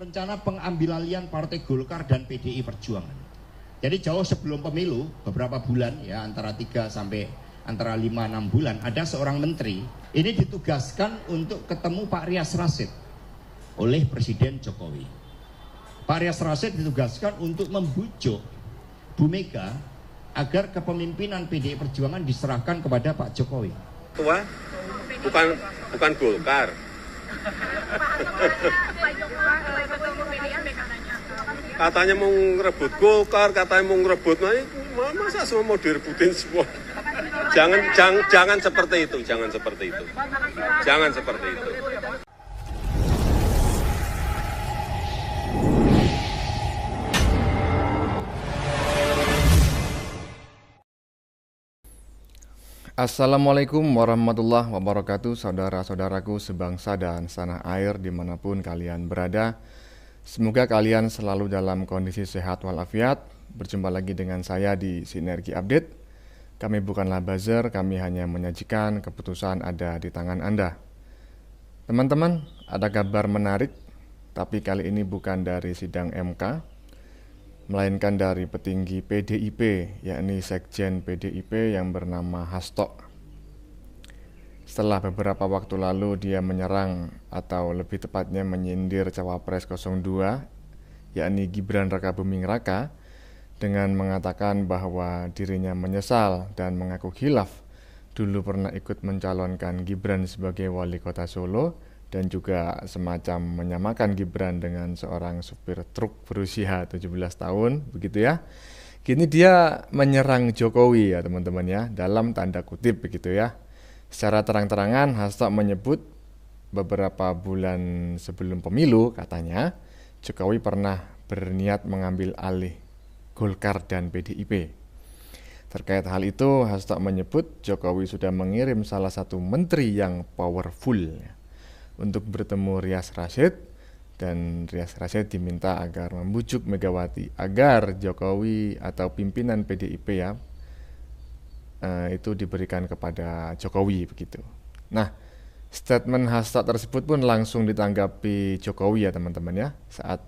rencana pengambil alihan Partai Golkar dan PDI Perjuangan. Jadi jauh sebelum pemilu, beberapa bulan ya, antara 5-6 bulan, ada seorang menteri ini ditugaskan untuk ketemu Pak Rias Rasyid oleh Presiden Jokowi. Pak Rias Rasyid ditugaskan untuk membujuk Bu Mega agar kepemimpinan PDI Perjuangan diserahkan kepada Pak Jokowi. Tua? Bukan Golkar. Katanya mau ngerebut Golkar, katanya mau ngerebut, masa semua mau direbutin semua? Jangan seperti itu, jangan seperti itu. Assalamualaikum warahmatullahi wabarakatuh, saudara-saudaraku sebangsa dan setanah air dimanapun kalian berada. Semoga kalian selalu dalam kondisi sehat walafiat. Berjumpa lagi dengan saya di Sinergi Update. Kami bukanlah buzzer, kami hanya menyajikan keputusan ada di tangan Anda. Teman-teman, ada kabar menarik, tapi kali ini bukan dari sidang MK, melainkan dari petinggi PDIP, yakni Sekjen PDIP yang bernama Hasto. Setelah beberapa waktu lalu dia menyerang atau lebih tepatnya menyindir Cawapres 02, yakni Gibran Rakabuming Raka, dengan mengatakan bahwa dirinya menyesal dan mengaku khilaf dulu pernah ikut mencalonkan Gibran sebagai wali kota Solo, dan juga semacam menyamakan Gibran dengan seorang supir truk berusia 17 tahun, begitu ya. Kini dia menyerang Jokowi ya teman-teman ya, dalam tanda kutip begitu ya. Secara terang-terangan Hasto menyebut beberapa bulan sebelum pemilu katanya Jokowi pernah berniat mengambil alih Golkar dan PDIP. Terkait hal itu Hasto menyebut Jokowi sudah mengirim salah satu menteri yang powerful ya, untuk bertemu Rias Rasyid, dan Rias Rasyid diminta agar membujuk Megawati agar Jokowi atau pimpinan PDIP ya itu diberikan kepada Jokowi begitu. Nah, statement Hasto tersebut pun langsung ditanggapi Jokowi ya teman-teman ya, saat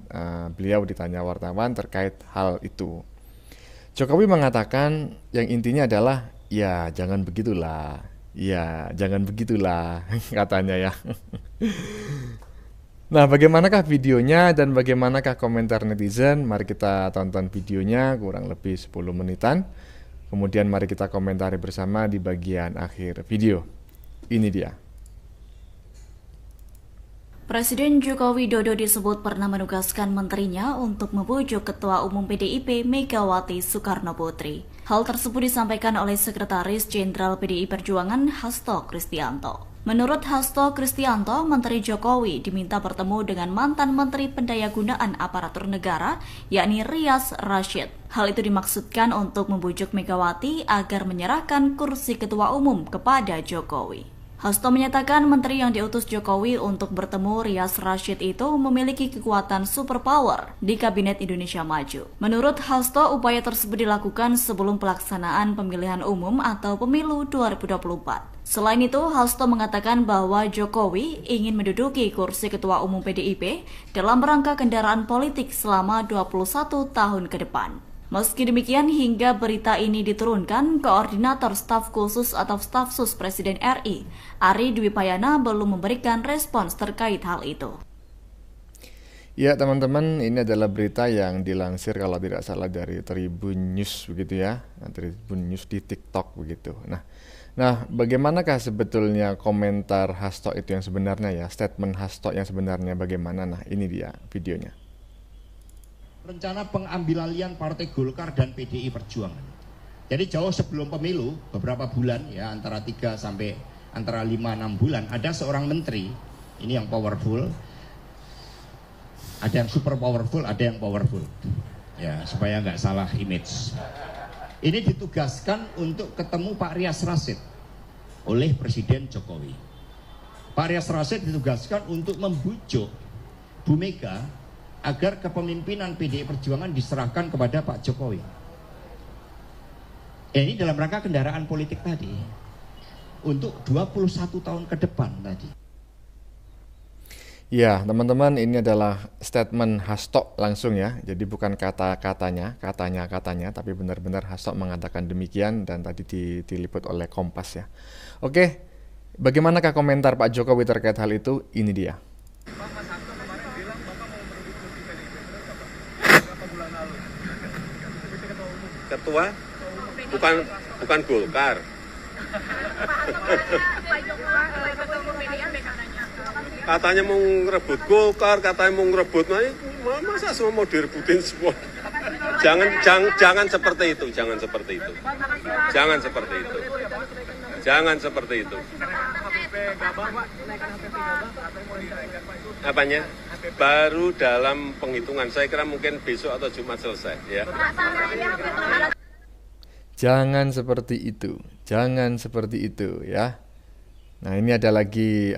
beliau ditanya wartawan terkait hal itu. Jokowi mengatakan yang intinya adalah ya jangan begitulah, katanya ya. Nah, bagaimanakah videonya dan bagaimanakah komentar netizen? Mari kita tonton videonya kurang lebih 10 menitan. Kemudian mari kita komentari bersama di bagian akhir video. Ini dia. Presiden Joko Widodo disebut pernah menugaskan menterinya untuk membujuk Ketua Umum PDIP Megawati Soekarno Putri. Hal tersebut disampaikan oleh Sekretaris Jenderal PDI Perjuangan Hasto Kristianto. Menurut Hasto Kristianto, Menteri Jokowi diminta bertemu dengan mantan Menteri Pendayagunaan Aparatur Negara, yakni Rias Rasyid. Hal itu dimaksudkan untuk membujuk Megawati agar menyerahkan kursi Ketua Umum kepada Jokowi. Hasto menyatakan menteri yang diutus Jokowi untuk bertemu Rias Rasyid itu memiliki kekuatan superpower di Kabinet Indonesia Maju. Menurut Hasto, upaya tersebut dilakukan sebelum pelaksanaan pemilihan umum atau pemilu 2024. Selain itu, Hasto mengatakan bahwa Jokowi ingin menduduki kursi Ketua Umum PDIP dalam rangka kendaraan politik selama 21 tahun ke depan. Meski demikian, hingga berita ini diturunkan, Koordinator Staf Khusus atau Staf Sus Presiden RI, Ari Dwi Payana, belum memberikan respons terkait hal itu. Ya teman-teman, ini adalah berita yang dilansir kalau tidak salah dari Tribun News begitu ya, Tribun News di TikTok begitu. Nah, bagaimanakah sebetulnya komentar Hasto itu yang sebenarnya ya, statement Hasto yang sebenarnya bagaimana? Nah, ini dia videonya. Rencana pengambil alihan Partai Golkar dan PDI Perjuangan. Jadi jauh sebelum pemilu, beberapa bulan ya, antara 5-6 bulan, ada seorang menteri ini yang powerful, ada yang super powerful, ada yang powerful ya, supaya nggak salah image. Ini ditugaskan untuk ketemu Pak Rias Rasyid oleh Presiden Jokowi. Pak Rias Rasyid ditugaskan untuk membujuk Bu Mega agar kepemimpinan PDI Perjuangan diserahkan kepada Pak Jokowi. Ini dalam rangka kendaraan politik tadi, untuk 21 tahun ke depan tadi. Ya, teman-teman, ini adalah statement Hasto langsung ya. Jadi bukan katanya, tapi benar-benar Hasto mengatakan demikian dan tadi diliput oleh Kompas ya. Oke, bagaimanakah komentar Pak Jokowi terkait hal itu? Ini dia. Ketua bukan Golkar. Katanya mau ngerebut Golkar, katanya mau ngerebut, masa semua mau direbutin semua? Jangan seperti itu, jangan seperti itu, jangan seperti itu, jangan seperti itu. Apanya? Baru dalam penghitungan, saya kira mungkin besok atau Jumat selesai ya. Jangan seperti itu ya. Nah, ini ada lagi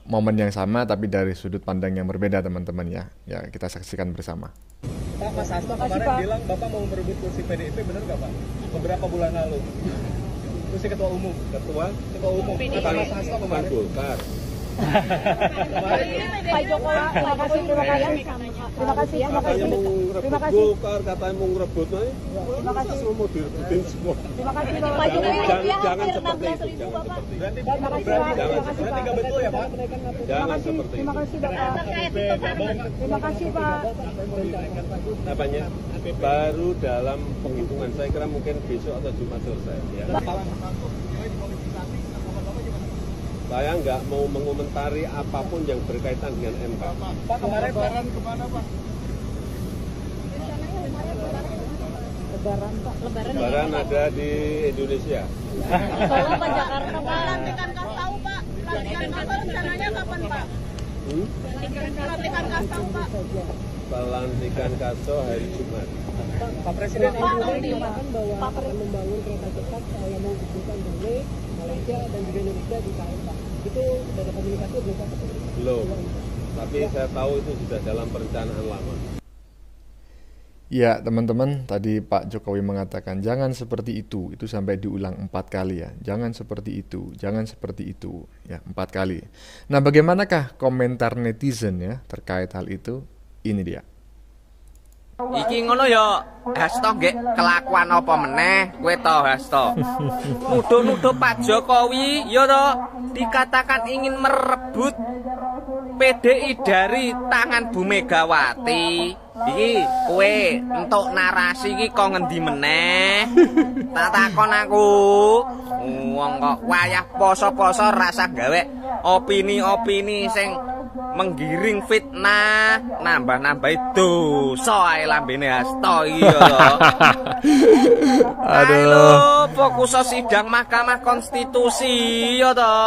momen yang sama tapi dari sudut pandang yang berbeda teman-teman ya. Ya, kita saksikan bersama. Pak, Mas Hasto kemarin bilang Bapak mau merebut kursi PDIP, benar nggak Pak? Beberapa bulan lalu. Kursi ketua umum. Ketua umum. Kata Mas Hasto kemarin. Golkar. Pak Jokowi, terima kasih ya. Terima kasih. Golkar katanya mau ngerebut, masa semua mau direbutin semua? Terima kasih Pak Jokowi. Jangan seperti itu, jangan seperti itu. Berarti nggak betul ya Pak? Jangan seperti itu. Terima kasih Pak. Apanya? Baru dalam penghitungan, saya kira mungkin besok atau Jumat selesai ya. Saya nggak mau mengomentari apapun yang berkaitan dengan MK. Pak, kemarin kemana Pak? Lebaran ada di Indonesia. Solo Pak, Jakarta Pak. Pelantikan Kastau Pak. Pelantikan Kastau rencananya kapan Pak? Pelantikan Kastau Pak. Pelantikan Kastau hari Jumat. Pak Presiden mengatakan bahwa akan membangun kereta cepat yang menghubungkan dari Malaysia dan juga Indonesia di KM. Itu sudah ada komunikasi belum Pak? Belum. Tapi saya tahu itu sudah dalam perencanaan lama. Ya teman-teman, tadi Pak Jokowi mengatakan jangan seperti itu sampai diulang 4 kali ya. Jangan seperti itu ya 4 kali. Nah bagaimanakah komentar netizen ya terkait hal itu? Ini dia. Iki ngono ya, Hasto nggih kelakuan apa meneh kowe to Hasto. Nuduh-nuduh Pak Jokowi ya to dikatakan ingin merebut PDI dari tangan Bu Megawati. Iki kowe entuk narasi iki kok ngendi meneh? Tak takon aku. Wong kok wayah poso-poso rasa gawe opini-opini sing menggiring fitnah, nambah-nambahi dosa ae lambene Hasto iki ya to. Aduh. Fokus sidang Mahkamah Konstitusi ya to.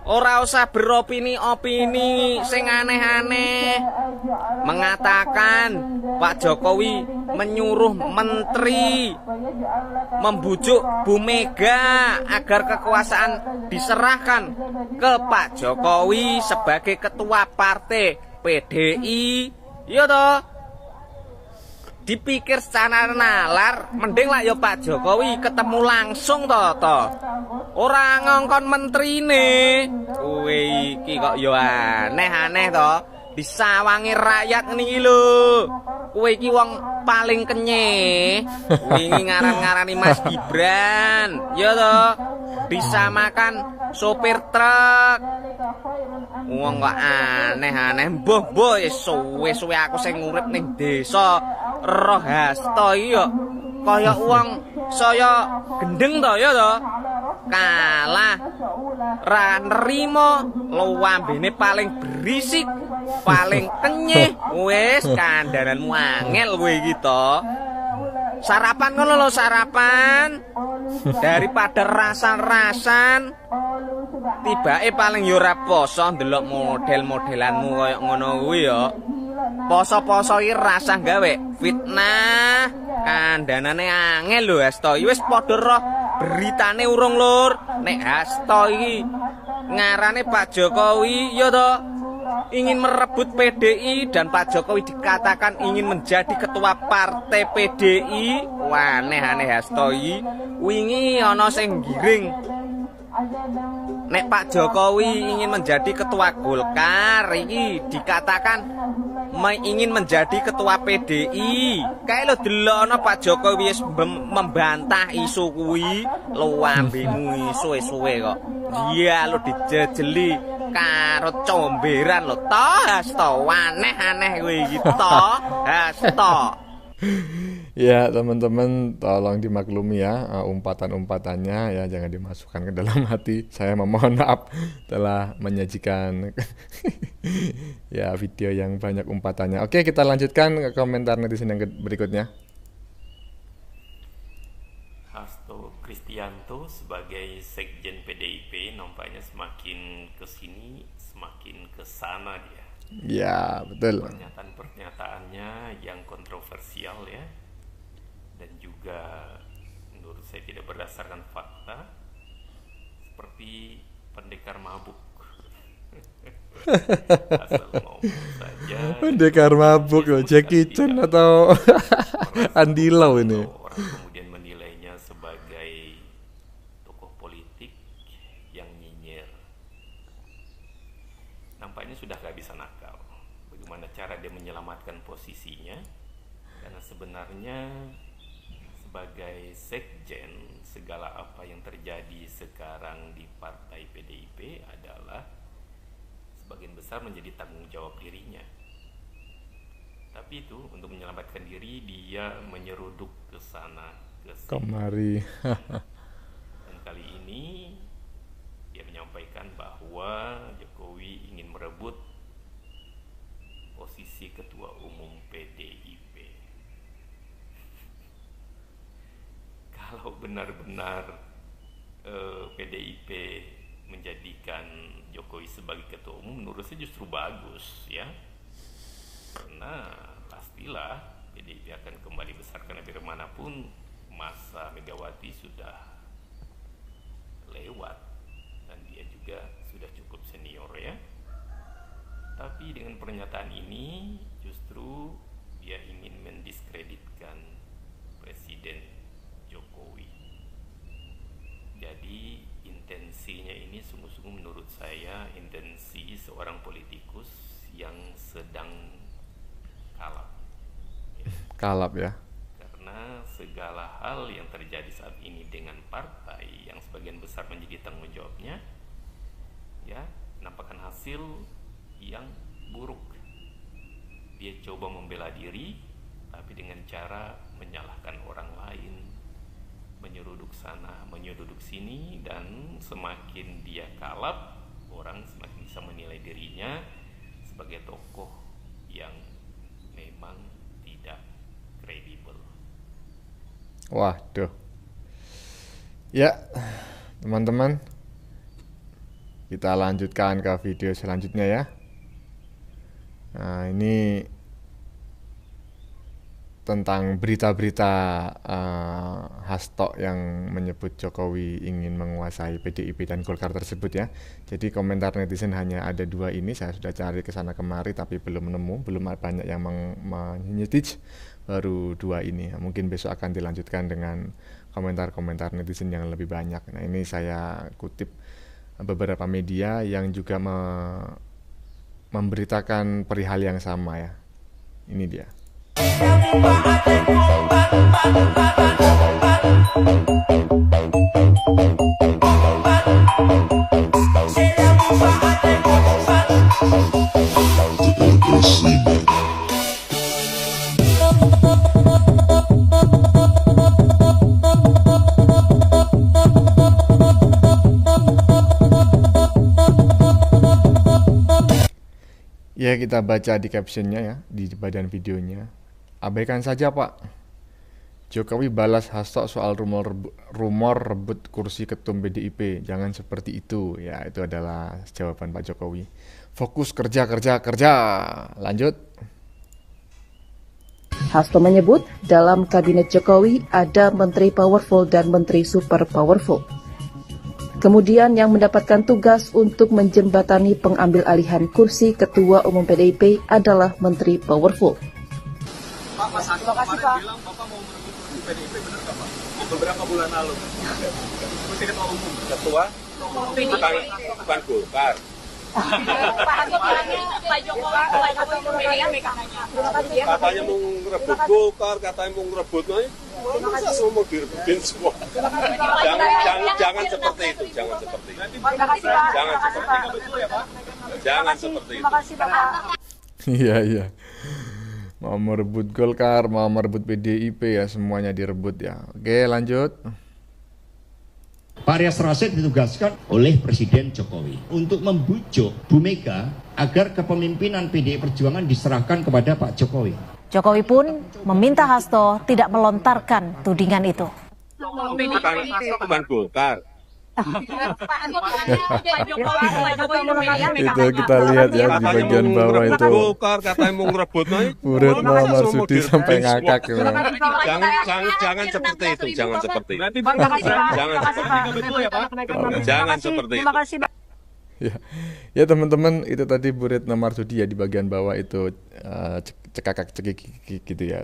Ora usah beropini-opini sing aneh-aneh. Mengatakan Pak Jokowi menyuruh menteri membujuk Bu Mega agar kekuasaan diserahkan ke Pak Jokowi sebagai ketua partai PDI. Ya toh. Dipikir secara nalar, mending lah ya Pak Jokowi ketemu langsung toh. Ora ngongkon menterine. Kowe iki kok ya aneh-aneh toh. Disawangi rakyat ngene iki lho. Kowe iki wong paling kenyeh. Wingi ngaran-ngarani Mas Gibran, ya toh. Disamakan sopir truk. Wong kok aneh-aneh. Mbah suwe-suwe aku sing urip ning desa roh Hasto iki yo kaya wong saya gendeng to ya to. Kalah ra nrimo luwambene paling berisik, paling kenyeh. Wis kandhananmu angel kowe iki to. Sarapan ngono lho, sarapan. Daripada rasan-rasan tibake paling yo ora poso ndelok model-modelanmu kaya ngono kuwi ya. Poso-poso iki rasah gawe fitnah, kandhanane angel lho Hasto. Wis padha roh beritane urung lur. Nek Hasto iki ngarane Pak Jokowi ya to ingin merebut PDI dan Pak Jokowi dikatakan ingin menjadi ketua partai PDI. Wah, aneh-aneh Hasto iki. Wingi ana sing giring nek Pak Jokowi ingin menjadi ketua Golkar, ini dikatakan ingin menjadi ketua PDI. Kayak lo delokno Pak Jokowi wis membantah isu kuwi, lo ambemu suwe-suwe kok. Iya lo dijejeli karo comberan lo toh aneh-aneh kuwi iki toh. Ya teman-teman, tolong dimaklumi ya umpatan-umpatannya ya, jangan dimasukkan ke dalam hati. Saya memohon maaf telah menyajikan ya video yang banyak umpatannya. Oke, kita lanjutkan ke komentar netizen yang berikutnya. Hasto Kristianto sebagai Sekjen PDIP nampaknya semakin kesini semakin kesana dia. Ya betul. Pernyataan-pernyataannya yang kontroversial ya, dan juga menurut saya tidak berdasarkan fakta, seperti pendekar mabuk. Asal ngomong saja. Pendekar mabuk loh, Jackie Chan atau Andy Lau ini. Orang kemudian menilainya sebagai tokoh politik yang nyinyir. Nampaknya sudah gak bisa nakal. Bagaimana cara dia menyelamatkan posisinya? Karena sebenarnya sebagai sekjen, segala apa yang terjadi sekarang di partai PDIP adalah sebagian besar menjadi tanggung jawab dirinya. Tapi itu untuk menyelamatkan diri, dia menyeruduk ke sana ke sini. Kemari. Dan kali ini dia menyampaikan bahwa Jokowi ingin merebut posisi ketua umum PDIP. Kalau benar-benar PDIP menjadikan Jokowi sebagai ketua umum, menurut saya justru bagus ya, karena pastilah PDIP akan kembali besar, karena biar manapun masa Megawati sudah lewat dan dia juga sudah cukup senior ya. Tapi dengan pernyataan ini justru dia ingin mendiskreditkan Presiden Jokowi. Jadi intensinya ini sungguh-sungguh menurut saya intensi seorang politikus yang sedang kalap. Kalap ya. Karena segala hal yang terjadi saat ini dengan partai yang sebagian besar menjadi tanggung jawabnya, ya, menampakkan hasil yang buruk. Dia coba membela diri, tapi dengan cara menyalahkan orang lain, menyeruduk sana, menyeruduk sini, dan semakin dia kalap, orang semakin bisa menilai dirinya sebagai tokoh yang memang tidak kredibel. Waduh. Ya, teman-teman, kita lanjutkan ke video selanjutnya ya. Nah, ini tentang berita-berita Hasto yang menyebut Jokowi ingin menguasai PDIP dan Golkar tersebut ya. Jadi komentar netizen hanya ada dua ini, saya sudah cari ke sana kemari tapi belum nemu, belum banyak yang menyetij, baru dua ini. Mungkin besok akan dilanjutkan dengan komentar-komentar netizen yang lebih banyak. Nah, ini saya kutip beberapa media yang juga memberitakan perihal yang sama ya. Ini dia. Ya, kita baca di captionnya ya, di badan videonya. Abaikan saja Pak. Jokowi balas Hasto soal rumor rebut kursi ketum PDIP. Jangan seperti itu. Ya, itu adalah jawaban Pak Jokowi. Fokus kerja. Lanjut. Hasto menyebut dalam kabinet Jokowi ada menteri powerful dan menteri super powerful. Kemudian yang mendapatkan tugas untuk menjembatani pengambil alihan kursi ketua umum PDIP adalah menteri powerful. Pak, Mas Hasto kemarin bilang Bapak mau merebut kursi PDIP, benar nggak Pak? Beberapa bulan lalu. Kursi ketua umum. Ketua Bukan Golkar. Pak Hasto bilangnya Pak Jokowi pemilihan mekananya. Katanya mau ngerebut Golkar, katanya mau ngerebut, masa semua mau direbutin semua. Jangan seperti itu, jangan seperti itu. Jangan seperti itu. Iya. Mau merebut Golkar, mau merebut PDIP ya, semuanya direbut ya. Oke, lanjut. Pak Rias Rasyid ditugaskan oleh Presiden Jokowi untuk membujuk Bu Mega agar kepemimpinan PDI Perjuangan diserahkan kepada Pak Jokowi. Jokowi pun meminta Hasto tidak melontarkan tudingan itu. Bukan Golkar. Itu kita lihat ya di bagian bawah itu. Golkar katanya mau ngerebut, Bu Retno Marsudi sampai ngakak ya. Jangan seperti itu, jangan seperti itu. Jangan seperti itu. Ya teman-teman, itu tadi Bu Retno Marsudi ya di bagian bawah itu cekakak cekik gitu ya.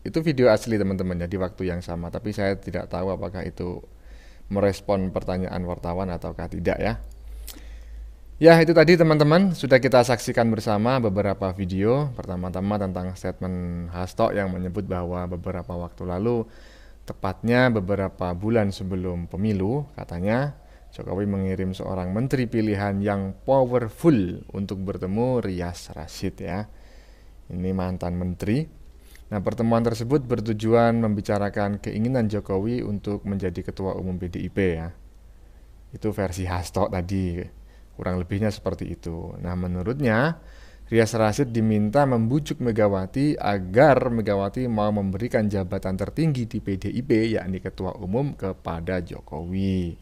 Itu video asli teman-teman ya di waktu yang sama, tapi saya tidak tahu apakah itu merespon pertanyaan wartawan ataukah tidak ya. Ya itu tadi teman-teman, sudah kita saksikan bersama beberapa video. Pertama-tama tentang statement Hasto yang menyebut bahwa beberapa waktu lalu, tepatnya beberapa bulan sebelum pemilu, katanya Jokowi mengirim seorang menteri pilihan yang powerful untuk bertemu Rias Rasyid ya. Ini mantan menteri. Nah, pertemuan tersebut bertujuan membicarakan keinginan Jokowi untuk menjadi ketua umum PDIP ya. Itu versi Hasto tadi, kurang lebihnya seperti itu. Nah, menurutnya Rias Rasyid diminta membujuk Megawati agar Megawati mau memberikan jabatan tertinggi di PDIP, yakni ketua umum, kepada Jokowi.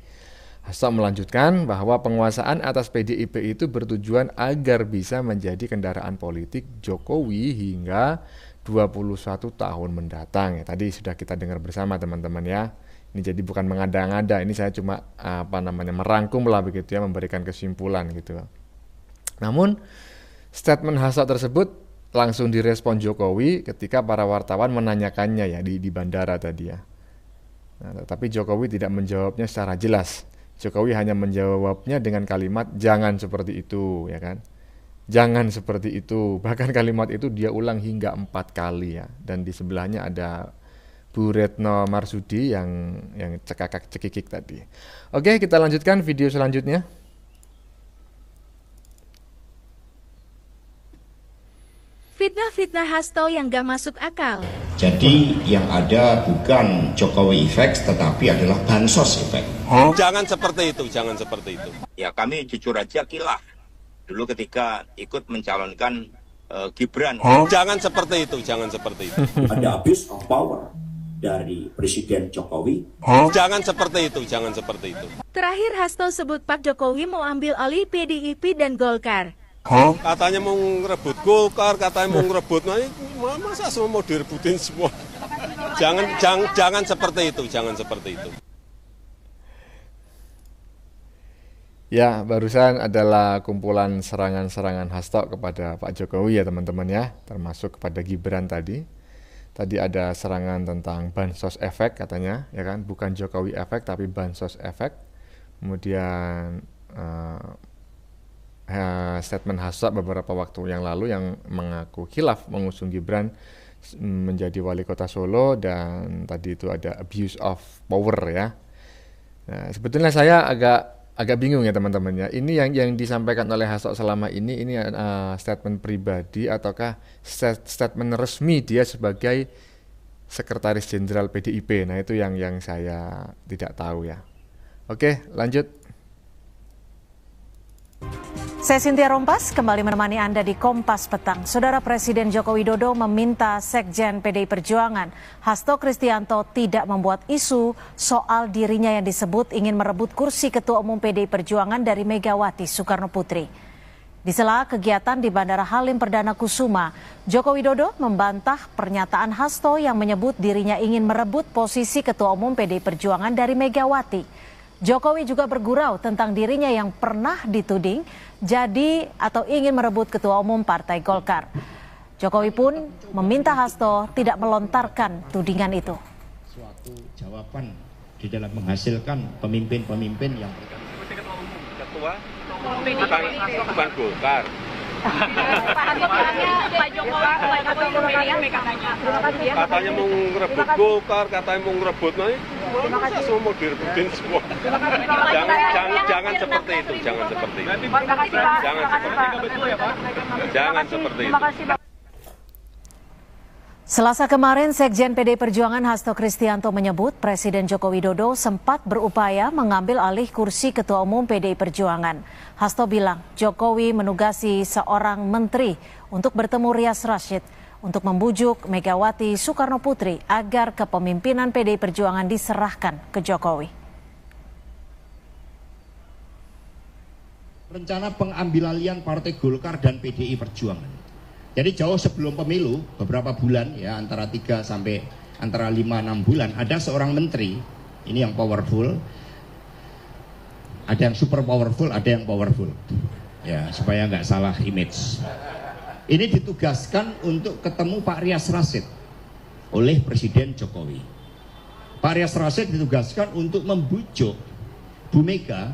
Hasto melanjutkan bahwa penguasaan atas PDIP itu bertujuan agar bisa menjadi kendaraan politik Jokowi hingga 21 tahun mendatang ya. Tadi sudah kita dengar bersama teman-teman ya. Ini jadi bukan mengada-ngada, ini saya cuma merangkum lah begitu ya, memberikan kesimpulan gitu. Namun statement Hasto tersebut langsung direspon Jokowi ketika para wartawan menanyakannya ya di bandara tadi ya. Nah, tapi Jokowi tidak menjawabnya secara jelas. Jokowi hanya menjawabnya dengan kalimat jangan seperti itu ya kan. Jangan seperti itu. Bahkan kalimat itu dia ulang hingga 4 kali ya. Dan di sebelahnya ada Bu Retno Marsudi yang cekakak cekikik tadi. Oke, kita lanjutkan video selanjutnya. Fitnah-fitnah Hasto yang gak masuk akal. Jadi yang ada bukan Jokowi effect, tetapi adalah bansos effect. Jangan seperti itu, jangan seperti itu. Ya kami jujur aja kilaf dulu ketika ikut mencalonkan Gibran. Jangan seperti itu, jangan seperti itu. Ada abuse of power dari Presiden Jokowi. Jangan seperti itu, jangan seperti itu. Terakhir Hasto sebut Pak Jokowi mau ambil alih PDIP dan Golkar. Katanya mau ngerebut Golkar, katanya mau ngerebut, masa semua mau direbutin semua. Jangan seperti itu, jangan seperti itu. Ya, barusan adalah kumpulan serangan-serangan Hasto kepada Pak Jokowi ya teman-teman ya, termasuk kepada Gibran tadi. Tadi ada serangan tentang bansos efek katanya, ya kan, bukan Jokowi efek tapi bansos efek. Kemudian statement Hasto beberapa waktu yang lalu yang mengaku khilaf mengusung Gibran menjadi wali kota Solo, dan tadi itu ada abuse of power ya. Nah, sebetulnya saya agak bingung ya teman-teman ya. Ini yang disampaikan oleh Hasto selama ini statement pribadi ataukah statement resmi dia sebagai Sekretaris Jenderal PDIP. Nah, itu yang saya tidak tahu ya. Oke, lanjut. Saya Cynthia Rompas, kembali menemani Anda di Kompas Petang. Saudara Presiden Joko Widodo meminta Sekjen PDI Perjuangan, Hasto Kristianto, tidak membuat isu soal dirinya yang disebut ingin merebut kursi Ketua Umum PDI Perjuangan dari Megawati Soekarno Putri. Di sela kegiatan di Bandara Halim Perdana Kusuma, Joko Widodo membantah pernyataan Hasto yang menyebut dirinya ingin merebut posisi Ketua Umum PDI Perjuangan dari Megawati. Jokowi juga bergurau tentang dirinya yang pernah dituding jadi atau ingin merebut Ketua Umum Partai Golkar. Jokowi pun meminta Hasto tidak melontarkan tudingan itu. Suatu jawaban di dalam menghasilkan pemimpin-pemimpin yang Ketua bukan Golkar. Pak Jokowi Katanya mau ngerebut Golkar, katanya mau ngerebut, nah masa semua mau direbutin semua. Jangan seperti itu, jangan seperti itu. Jangan seperti itu. Selasa kemarin, Sekjen PDI Perjuangan Hasto Kristianto menyebut Presiden Joko Widodo sempat berupaya mengambil alih kursi Ketua Umum PDI Perjuangan. Hasto bilang Jokowi menugasi seorang menteri untuk bertemu Rias Rasyid untuk membujuk Megawati Soekarno Putri agar kepemimpinan PDI Perjuangan diserahkan ke Jokowi. Rencana pengambilalian Partai Golkar dan PDI Perjuangan. Jadi jauh sebelum pemilu, beberapa bulan ya, antara 5-6 bulan, ada seorang menteri, ini yang powerful, ada yang super powerful, ada yang powerful. Ya, supaya nggak salah image. Ini ditugaskan untuk ketemu Pak Rias Rasyid oleh Presiden Jokowi. Pak Rias Rasyid ditugaskan untuk membujuk Bu Mega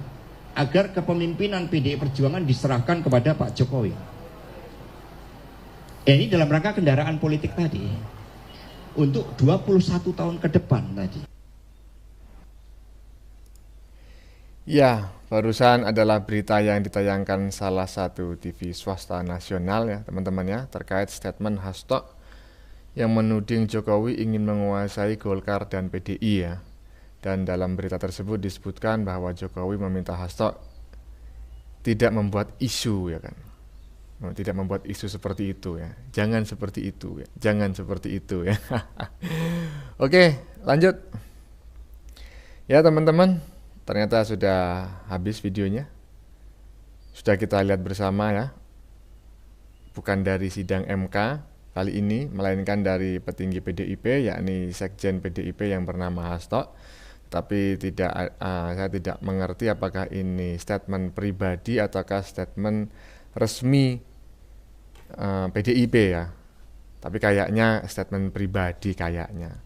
agar kepemimpinan PDI Perjuangan diserahkan kepada Pak Jokowi. Ini dalam rangka kendaraan politik tadi untuk 21 tahun ke depan tadi. Ya, barusan adalah berita yang ditayangkan salah satu TV swasta nasional ya teman-teman ya, terkait statement Hasto yang menuding Jokowi ingin menguasai Golkar dan PDI ya. Dan dalam berita tersebut disebutkan bahwa Jokowi meminta Hasto tidak membuat isu ya kan. Tidak membuat isu seperti itu ya. Jangan seperti itu ya. Jangan seperti itu ya. Oke, lanjut. Ya teman-teman, ternyata sudah habis videonya. Sudah kita lihat bersama ya. Bukan dari sidang MK kali ini, melainkan dari petinggi PDIP, yakni Sekjen PDIP yang bernama Hasto. Tapi saya tidak mengerti apakah ini statement pribadi ataukah statement resmi PDIP ya, tapi kayaknya statement pribadi kayaknya.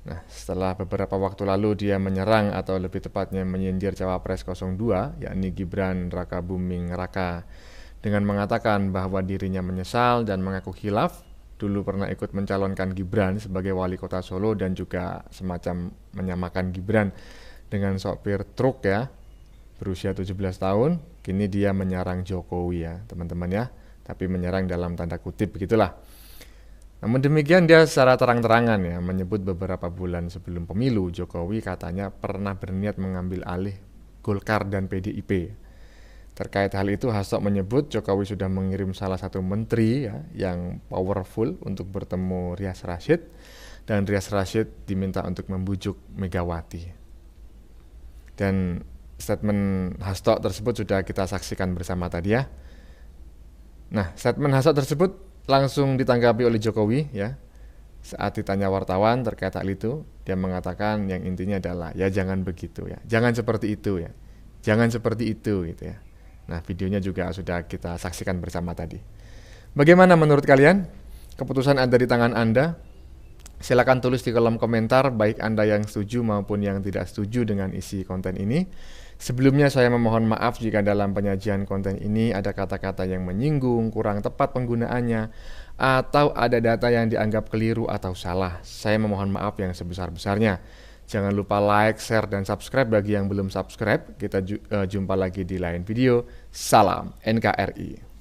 Nah, setelah beberapa waktu lalu dia menyerang atau lebih tepatnya menyindir Cawapres 02, yakni Gibran Rakabuming Raka, dengan mengatakan bahwa dirinya menyesal dan mengaku khilaf dulu pernah ikut mencalonkan Gibran sebagai wali kota Solo dan juga semacam menyamakan Gibran dengan sopir truk ya, berusia 17 tahun. Kini dia menyerang Jokowi ya, teman-teman ya. Tapi menyerang dalam tanda kutip begitulah. Namun demikian dia secara terang-terangan ya menyebut beberapa bulan sebelum pemilu Jokowi katanya pernah berniat mengambil alih Golkar dan PDIP. Terkait hal itu Hasto menyebut Jokowi sudah mengirim salah satu menteri ya, yang powerful untuk bertemu Rias Rasyid, dan Rias Rasyid diminta untuk membujuk Megawati. Dan statement Hasto tersebut sudah kita saksikan bersama tadi ya. Nah, statement Hasto tersebut langsung ditanggapi oleh Jokowi ya. Saat ditanya wartawan terkait hal itu, dia mengatakan yang intinya adalah ya jangan begitu ya. Jangan seperti itu ya. Jangan seperti itu gitu ya. Nah, videonya juga sudah kita saksikan bersama tadi. Bagaimana menurut kalian? Keputusan ada di tangan Anda. Silakan tulis di kolom komentar baik Anda yang setuju maupun yang tidak setuju dengan isi konten ini. Sebelumnya saya memohon maaf jika dalam penyajian konten ini ada kata-kata yang menyinggung, kurang tepat penggunaannya, atau ada data yang dianggap keliru atau salah. Saya memohon maaf yang sebesar-besarnya. Jangan lupa like, share, dan subscribe bagi yang belum subscribe. Kita jumpa lagi di lain video. Salam NKRI.